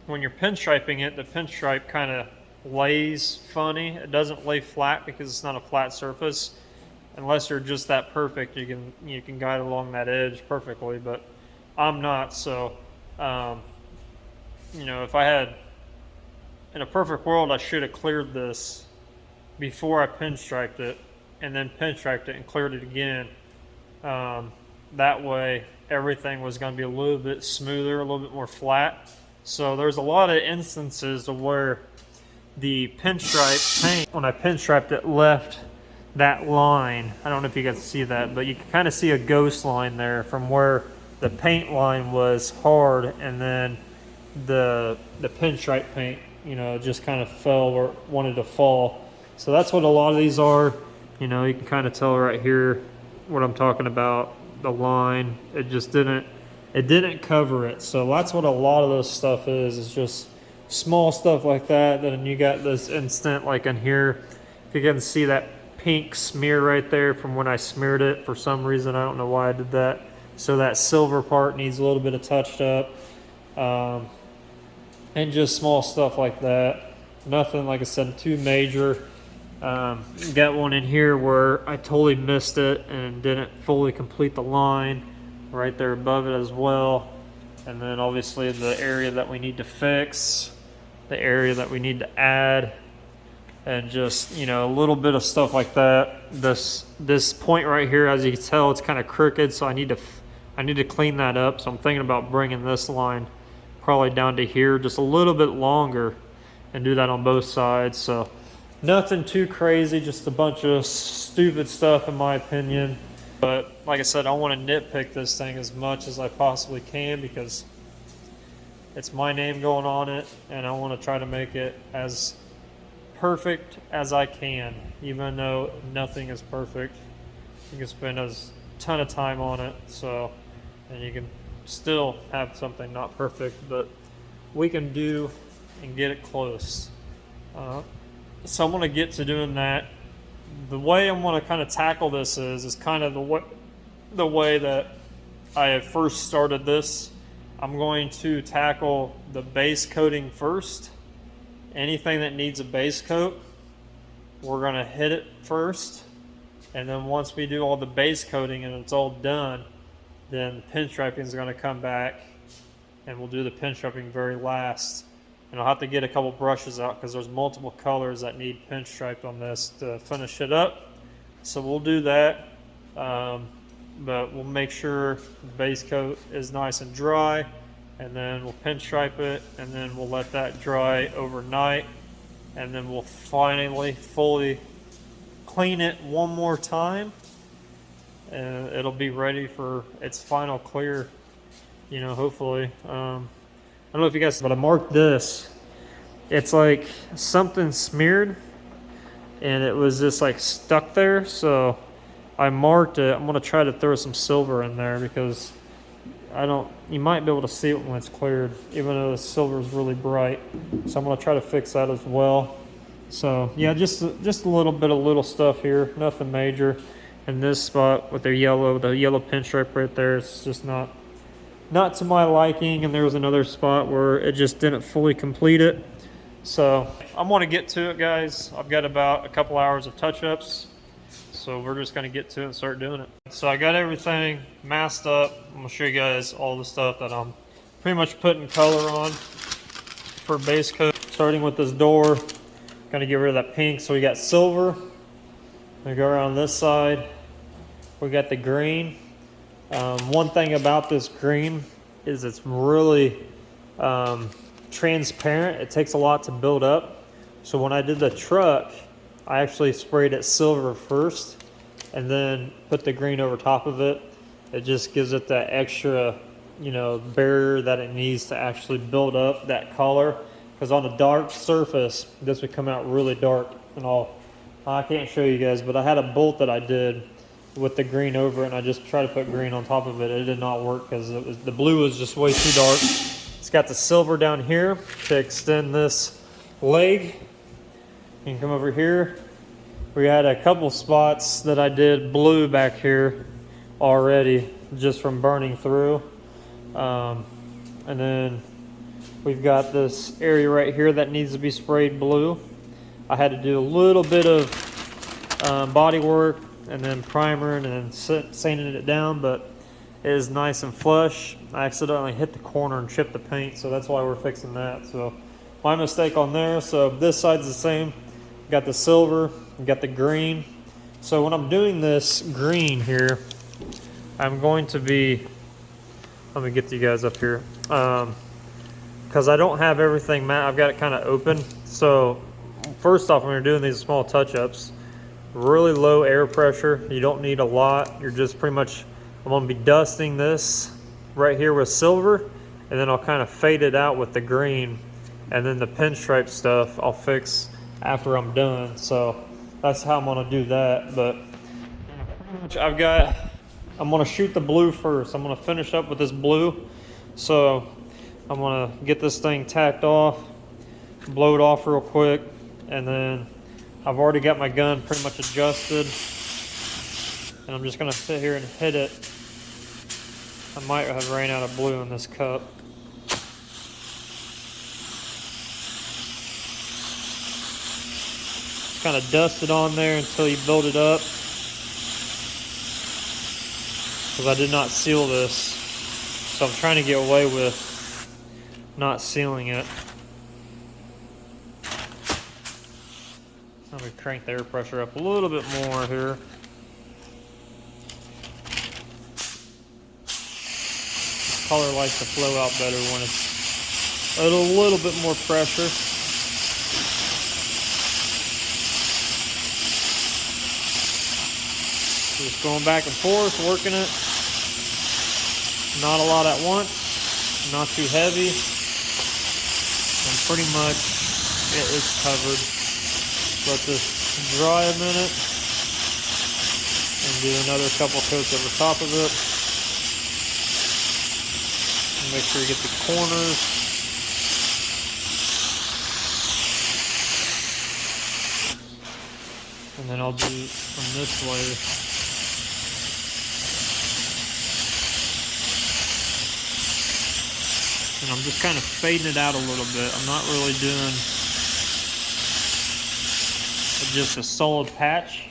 when you're pinstriping it, the pinstripe kind of lays funny. It doesn't lay flat because it's not a flat surface. Unless you're just that perfect, you can guide along that edge perfectly, but I'm not. So you know, if I had, in a perfect world, I should have cleared this before I pinstriped it, and then pinstriped it and cleared it again. That way, everything was going to be a little bit smoother, a little bit more flat. So there's a lot of instances of where the pinstripe paint, when I pinstriped it, left that line. I don't know if you guys see that, but you can kind of see a ghost line there from where the paint line was hard, and then the pinstripe paint, you know, just kind of fell or wanted to fall. So that's what a lot of these are. You know, you can kind of tell right here what I'm talking about. The line, it just didn't cover it. So that's what a lot of this stuff is. It's just small stuff like that. Then you got this instant, like in here, if you can see that pink smear right there from when I smeared it. For some reason, I don't know why I did that. So that silver part needs a little bit of touched up. And just small stuff like that. Nothing, like I said, too major. Got one in here where I totally missed it and didn't fully complete the line right there above it as well. And then obviously the area that we need to fix, the area that we need to add, and just, you know, a little bit of stuff like that. This point right here, as you can tell, it's kind of crooked, so I need to clean that up. So I'm thinking about bringing this line probably down to here, just a little bit longer, and do that on both sides. So nothing too crazy, just a bunch of stupid stuff in my opinion. But like I said, I want to nitpick this thing as much as I possibly can because it's my name going on it, and I want to try to make it as perfect as I can, even though nothing is perfect. You can spend a ton of time on it, so, and you can still have something not perfect, but we can do and get it close. So I'm going to get to doing that. The way I'm going to kind of tackle this is kind of the way that I have first started this. I'm going to tackle the base coating first. Anything that needs a base coat, we're going to hit it first. And then once we do all the base coating and it's all done, then the pinstriping is going to come back, and we'll do the pinstriping very last. And I'll have to get a couple brushes out because there's multiple colors that need pinstriped on this to finish it up. So we'll do that, but we'll make sure the base coat is nice and dry, and then we'll pinstripe it, and then we'll let that dry overnight, and then we'll finally fully clean it one more time, and it'll be ready for its final clear, you know, hopefully. I don't know if you guys, but I marked this. It's like something smeared and it was just like stuck there, so I marked it. I'm gonna try to throw some silver in there because you might be able to see it when it's cleared, even though the silver is really bright. So I'm gonna try to fix that as well. So yeah, just a little bit of little stuff here, nothing major. In this spot with the yellow pinstripe right there, it's just not to my liking. And there was another spot where it just didn't fully complete it. So I'm gonna get to it, guys. I've got about a couple hours of touch-ups, so we're just gonna get to it and start doing it. So I got everything masked up. I'm gonna show you guys all the stuff that I'm pretty much putting color on for base coat. Starting with this door, gonna get rid of that pink. So we got silver. We go around this side. We got the green. One thing about this green is it's really transparent. It takes a lot to build up. So when I did the truck, I actually sprayed it silver first and then put the green over top of it. It just gives it that extra, you know, barrier that it needs to actually build up that color. Because on a dark surface, this would come out really dark and all. I can't show you guys, but I had a bolt that I did with the green over it, and I just tried to put green on top of it. It did not work because the blue was just way too dark. It's got the silver down here to extend this leg. You can come over here. We had a couple spots that I did blue back here already just from burning through. And then we've got this area right here that needs to be sprayed blue. I had to do a little bit of body work and then primer and then sanding it down, but it is nice and flush. I accidentally hit the corner and chipped the paint, so that's why we're fixing that. So my mistake on there. So this side's the same. Got the silver, got the green. So when I'm doing this green here, I'm going to be, let me get you guys up here, because I don't have everything matte. I've got it kind of open. So first off, when you're doing these small touch-ups, really low air pressure. You don't need a lot. You're just pretty much, I'm gonna be dusting this right here with silver, and then I'll kind of fade it out with the green, and then the pinstripe stuff I'll fix after I'm done. So that's how I'm gonna do that. But I'm gonna shoot the blue first. I'm gonna finish up with this blue. So I'm gonna get this thing tacked off, blow it off real quick, and then I've already got my gun pretty much adjusted, and I'm just gonna sit here and hit it. I might have ran out of blue in this cup. Kind of dust it on there until you build it up, because I did not seal this, so I'm trying to get away with not sealing it. Let me crank the air pressure up a little bit more here. Color likes to flow out better when it's a little bit more pressure. Just going back and forth, working it. Not a lot at once, not too heavy, and pretty much it is covered. Let this dry a minute and do another couple coats over top of it. And make sure you get the corners. And then I'll do from this layer. And I'm just kind of fading it out a little bit. I'm not really doing just a solid patch,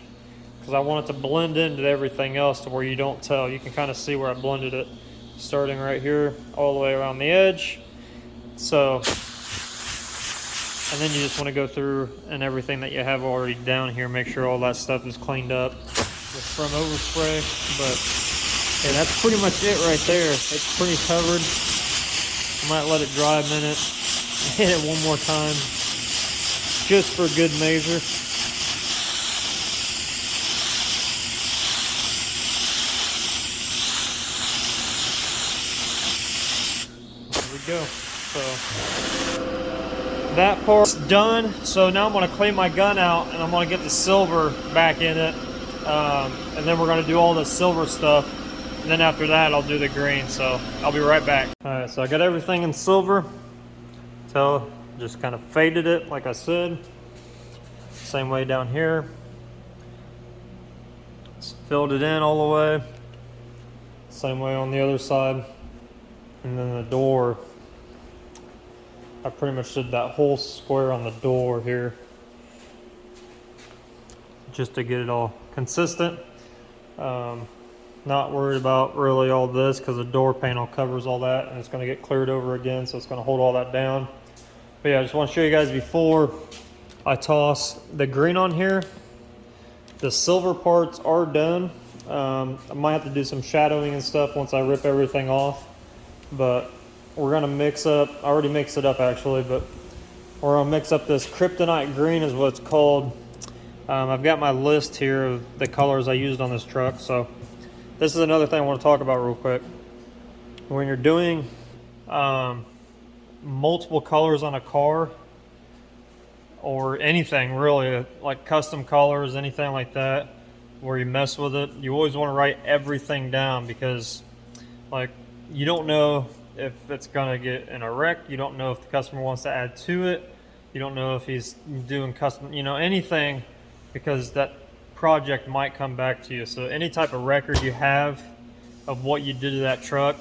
because I want it to blend into everything else to where you don't tell. You can kind of see where I blended it, starting right here all the way around the edge. So, and then you just want to go through and everything that you have already down here, make sure all that stuff is cleaned up with from overspray. But yeah, that's pretty much it right there. It's pretty covered. I might let it dry a minute, hit it one more time, just for good measure. There we go. So that part's done. So now I'm going to clean my gun out and I'm going to get the silver back in it. And then we're going to do all the silver stuff. And then after that, I'll do the green. So I'll be right back. All right, so I got everything in silver. Just kind of faded it, like I said. Same way down here. Just filled it in all the way. Same way on the other side. And then the door, I pretty much did that whole square on the door here, just to get it all consistent. Not worried about really all this because the door panel covers all that and it's going to get cleared over again, so it's going to hold all that down. But yeah, I just want to show you guys before I toss the green on here. The silver parts are done. I might have to do some shadowing and stuff once I rip everything off, but we're going to mix up, I already mixed it up actually, but we're going to mix up this kryptonite green is what it's called. I've got my list here of the colors I used on this truck. So this is another thing I want to talk about real quick. When you're doing multiple colors on a car, or anything really, like custom colors, anything like that, where you mess with it, you always want to write everything down, because like you don't know if it's gonna get in a wreck, you don't know if the customer wants to add to it, you don't know if he's doing custom, anything, because that project might come back to you. So any type of record you have of what you did to that truck,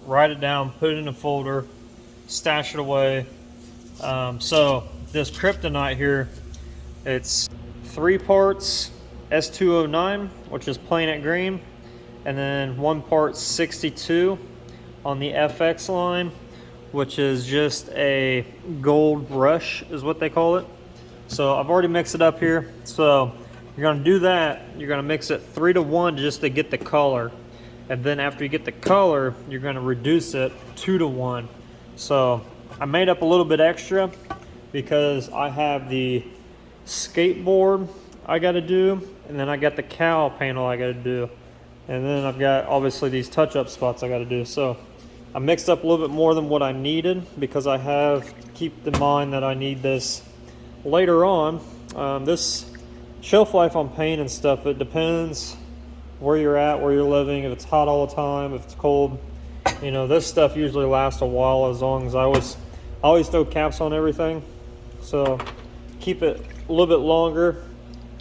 write it down, put it in a folder, stash it away. So this kryptonite here, it's 3 parts S209, which is plain green, and then 1 part 62 on the FX line, which is just a gold brush is what they call it. So I've already mixed it up here. So you're going to do that, you're going to mix it 3 to 1 just to get the color, and then after you get the color, you're going to reduce it 2 to 1. So I made up a little bit extra because I have the skateboard I got to do, and then I got the cowl panel I got to do, and then I've got obviously these touch-up spots I got to do. So I mixed up a little bit more than what I needed, because I have to keep in mind that I need this later on. This shelf life on paint and stuff, it depends where you're at, where you're living, if it's hot all the time, if it's cold. This stuff usually lasts a while, as long as I always throw caps on everything. So keep it a little bit longer,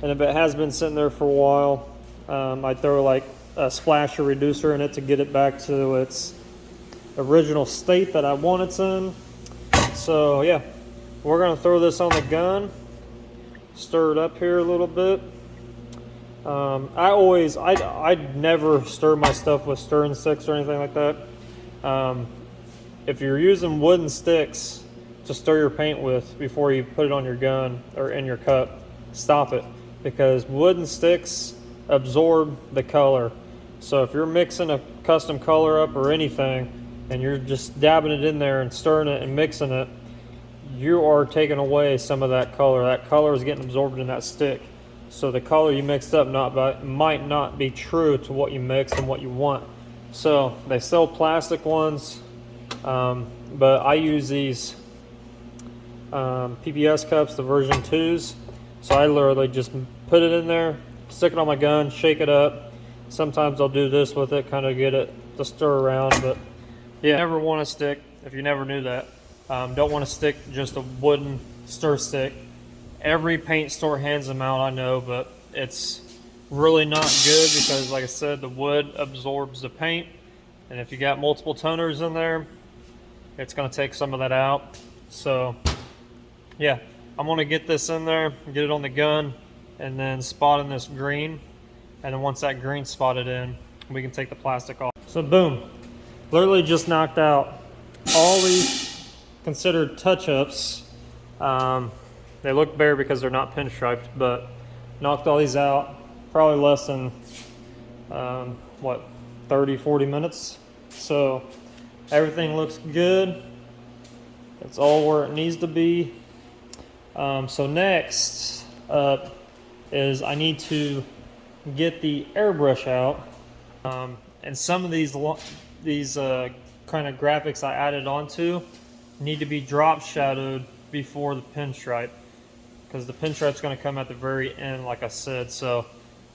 and if it has been sitting there for a while, I throw like a splash or reducer in it to get it back to its original state that I want it in. So yeah, we're gonna throw this on the gun, stir it up here a little bit. I never stir my stuff with stirring sticks or anything like that. If you're using wooden sticks to stir your paint with before you put it on your gun or in your cup, stop it, because wooden sticks absorb the color. So if you're mixing a custom color up or anything, and you're just dabbing it in there and stirring it and mixing it, you are taking away some of that color. That color is getting absorbed in that stick. So the color you mixed up might not be true to what you mixed and what you want. So they sell plastic ones, but I use these PPS cups, the version 2s. So I literally just put it in there, stick it on my gun, shake it up. Sometimes I'll do this with it, kind of get it to stir around. But yeah, never want to stick, if you never knew that, don't want to stick just a wooden stir stick. Every paint store hands them out, I know, but it's really not good, because like I said, the wood absorbs the paint, and if you got multiple toners in there, it's going to take some of that out. So yeah, I'm going to get this in there, get it on the gun, and then spot in this green, And then once that green's spotted in, we can take the plastic off. So boom, literally just knocked out all these considered touch-ups. They look bare because they're not pinstriped, but knocked all these out, probably less than, what, 30, 40 minutes. So everything looks good. It's all where it needs to be. So next up is I need to get the airbrush out. And some of these kind of graphics I added onto need to be drop shadowed before the pinstripe, because the pinstripe's going to come at the very end, like I said. So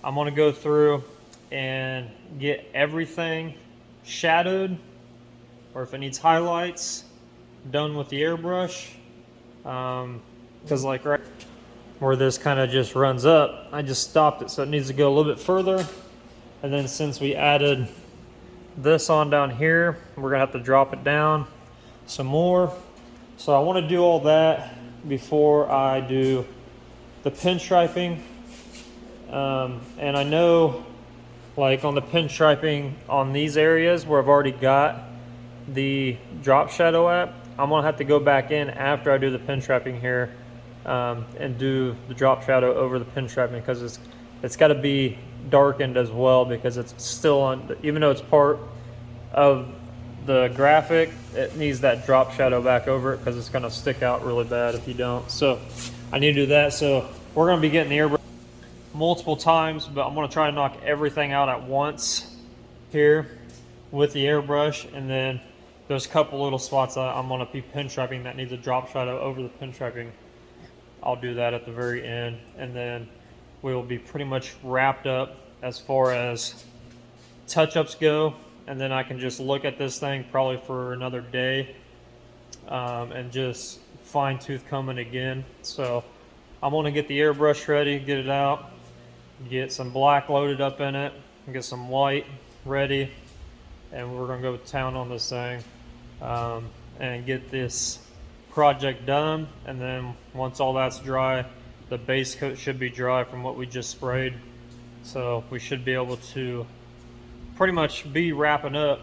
I'm going to go through and get everything shadowed, or if it needs highlights, done with the airbrush. Because like right where this kind of just runs up, I just stopped it, so it needs to go a little bit further. And then since we added this on down here, we're gonna have to drop it down some more. So I want to do all that before I do the pinstriping. And I know, like on the pinstriping on these areas where I've already got the drop shadow at, I'm gonna have to go back in after I do the pinstriping here and do the drop shadow over the pinstriping, because it's got to be darkened as well, because it's still on, even though it's part of the graphic, it needs that drop shadow back over it, because it's going to stick out really bad if you don't. So I need to do that. So we're going to be getting the airbrush multiple times, but I'm going to try to knock everything out at once here with the airbrush. And then there's a couple little spots that I'm going to be pinstriping that needs a drop shadow over the pinstriping. I'll do that at the very end, and then we'll be pretty much wrapped up as far as touch-ups go. And then I can just look at this thing probably for another day and just fine-tooth comb it again. So I'm going to get the airbrush ready, get it out, get some black loaded up in it, and get some white ready, and we're going to go to town on this thing and get this project done. And then once all that's dry, the base coat should be dry from what we just sprayed, so we should be able to pretty much be wrapping up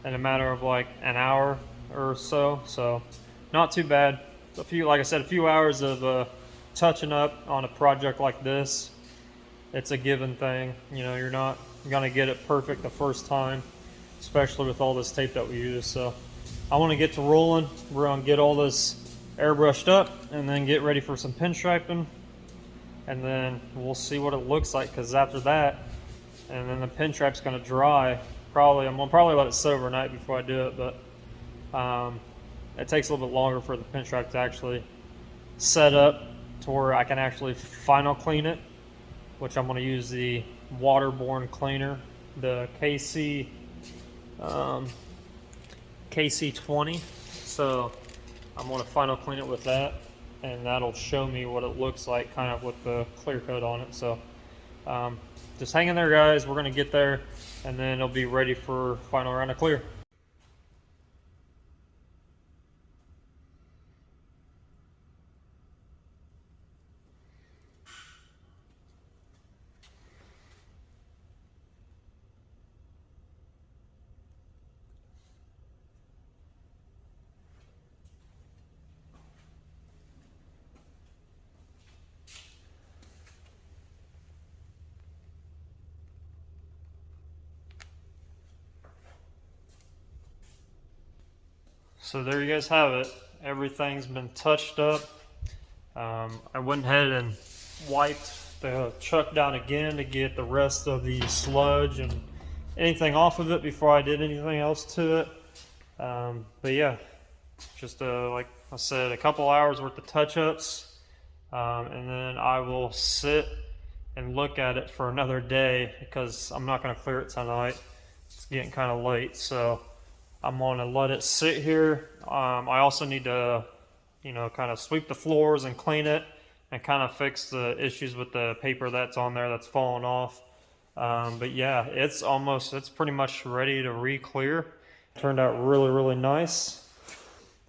in a matter of like an hour or so. So not too bad. Like I said, a few hours of touching up on a project like this. It's a given thing, you know, you're not gonna get it perfect the first time, especially with all this tape that we use. So I want to get to rolling. We're going to get all this airbrushed up and then get ready for some pinstriping, and then we'll see what it looks like, because after that, and then the pinstripe's going to dry. I'm going to probably let it sit overnight before I do it, but it takes a little bit longer for the pinstripe to actually set up to where I can actually final clean it, which I'm going to use the waterborne cleaner, the KC20. So I'm going to final clean it with that, and that'll show me what it looks like kind of with the clear coat on it. So just hang in there, guys. We're going to get there, and then it'll be ready for final round of clear. So there you guys have it. Everything's been touched up. I went ahead and wiped the truck down again to get the rest of the sludge and anything off of it before I did anything else to it. But yeah, just like I said, a couple hours worth of touch-ups, and then I will sit and look at it for another day, because I'm not going to clear it tonight. It's getting kind of late, so I'm going to let it sit here. I also need to, you know, kind of sweep the floors and clean it and kind of fix the issues with the paper that's on there that's fallen off. But yeah, it's pretty much ready to re-clear. Turned out really, really nice.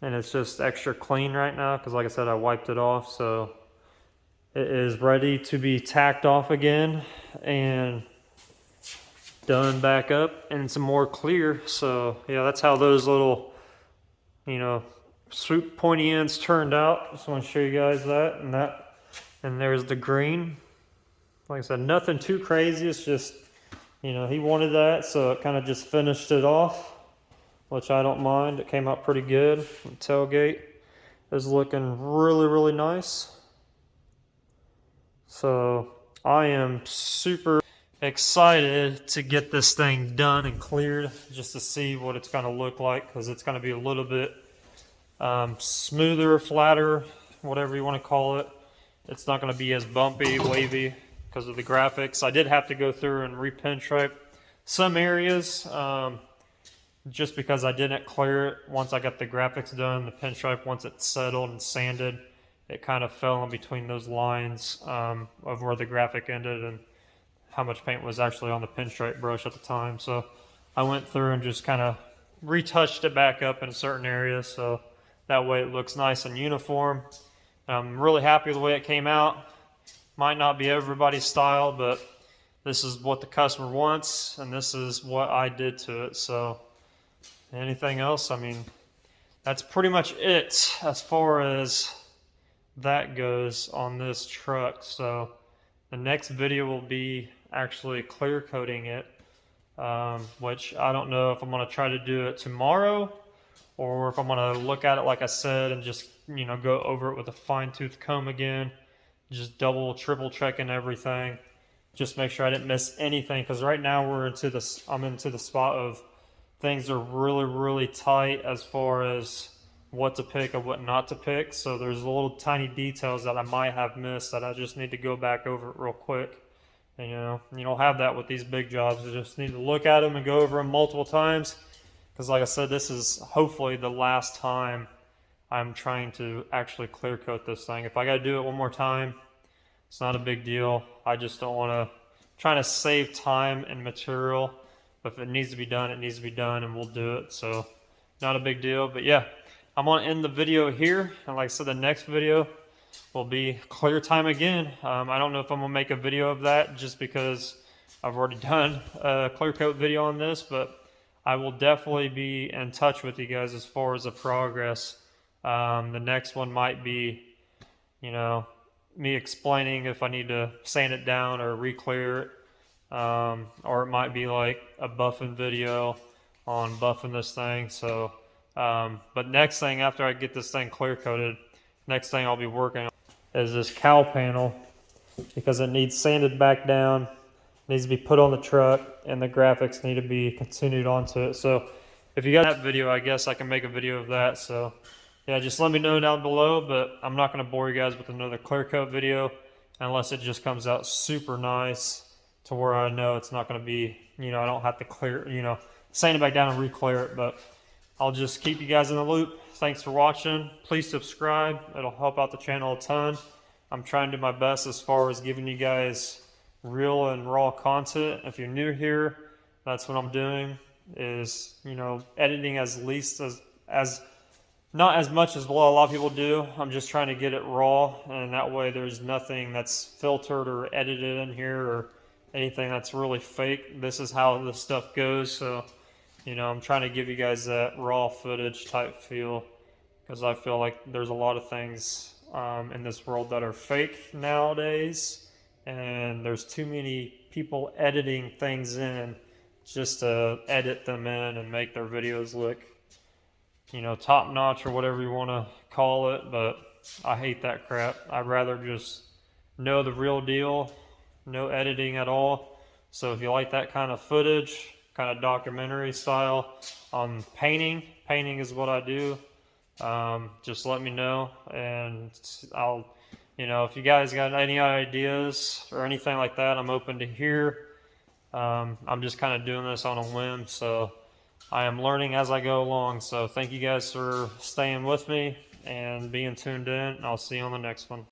And it's just extra clean right now because, like I said, I wiped it off. So it is ready to be tacked off again. And done back up and some more clear. So yeah, that's how those little, you know, swoop pointy ends turned out. Just want to show you guys that. And there's the green. Like I said, nothing too crazy. It's just, you know, he wanted that, so it kind of just finished it off, which I don't mind. It came out pretty good. The tailgate is looking really, really nice. So I am super excited to get this thing done and cleared, just to see what it's going to look like, because it's going to be a little bit smoother, flatter, whatever you want to call it. It's not going to be as bumpy, wavy because of the graphics. I did have to go through and repinstripe some areas just because I didn't clear it once I got the graphics done. The pinstripe, once it settled and sanded, it kind of fell in between those lines of where the graphic ended and how much paint was actually on the pinstripe brush at the time. So I went through and just kind of retouched it back up in certain areas, so that way it looks nice and uniform. I'm really happy with the way it came out. Might not be everybody's style, but this is what the customer wants, and this is what I did to it. So anything else, I mean, that's pretty much it as far as that goes on this truck. So the next video will be actually clear coating it, which I don't know if I'm going to try to do it tomorrow or if I'm going to look at it like I said and just, you know, go over it with a fine-tooth comb again, just double, triple checking everything, just make sure I didn't miss anything, because right now I'm into the spot of things are really, really tight as far as what to pick and what not to pick. So there's little tiny details that I might have missed that I just need to go back over it real quick. And you don't have that with these big jobs. You just need to look at them and go over them multiple times, because like I said, this is hopefully the last time I'm trying to actually clear coat this thing. If I got to do it one more time, it's not a big deal. I just don't want to, trying to save time and material. But if it needs to be done, it needs to be done, and we'll do it. So not a big deal. But yeah, I'm going to end the video here. And like I said, the next video will be clear time again. I don't know if I'm going to make a video of that just because I've already done a clear coat video on this, but I will definitely be in touch with you guys as far as the progress. The next one might be, you know, me explaining if I need to sand it down or re-clear it. Or it might be like a buffing video on buffing this thing. So, but next thing after I get this thing clear coated, next thing I'll be working on is this cowl panel, because it needs sanded back down, needs to be put on the truck, and the graphics need to be continued onto it. So if you got that video, I guess I can make a video of that. So yeah, just let me know down below, but I'm not going to bore you guys with another clear coat video unless it just comes out super nice to where I know it's not going to be, you know, I don't have to clear, you know, sand it back down and re-clear it. But I'll just keep you guys in the loop. Thanks for watching. Please subscribe. It'll help out the channel a ton. I'm trying to do my best as far as giving you guys real and raw content. If you're new here, that's what I'm doing, is, you know, editing as least as not as much as what a lot of people do. I'm just trying to get it raw, and that way there's nothing that's filtered or edited in here or anything that's really fake. This is how this stuff goes. So, you know, I'm trying to give you guys that raw footage type feel, because I feel like there's a lot of things in this world that are fake nowadays, and there's too many people editing things in just to edit them in and make their videos look, you know, top notch or whatever you want to call it. But I hate that crap. I'd rather just know the real deal, no editing at all. So if you like that kind of footage, kind of documentary style on painting is what I do, just let me know, and I'll, you know, if you guys got any ideas or anything like that, I'm open to hear. I'm just kind of doing this on a whim, so I am learning as I go along. So thank you guys for staying with me and being tuned in. I'll see you on the next one.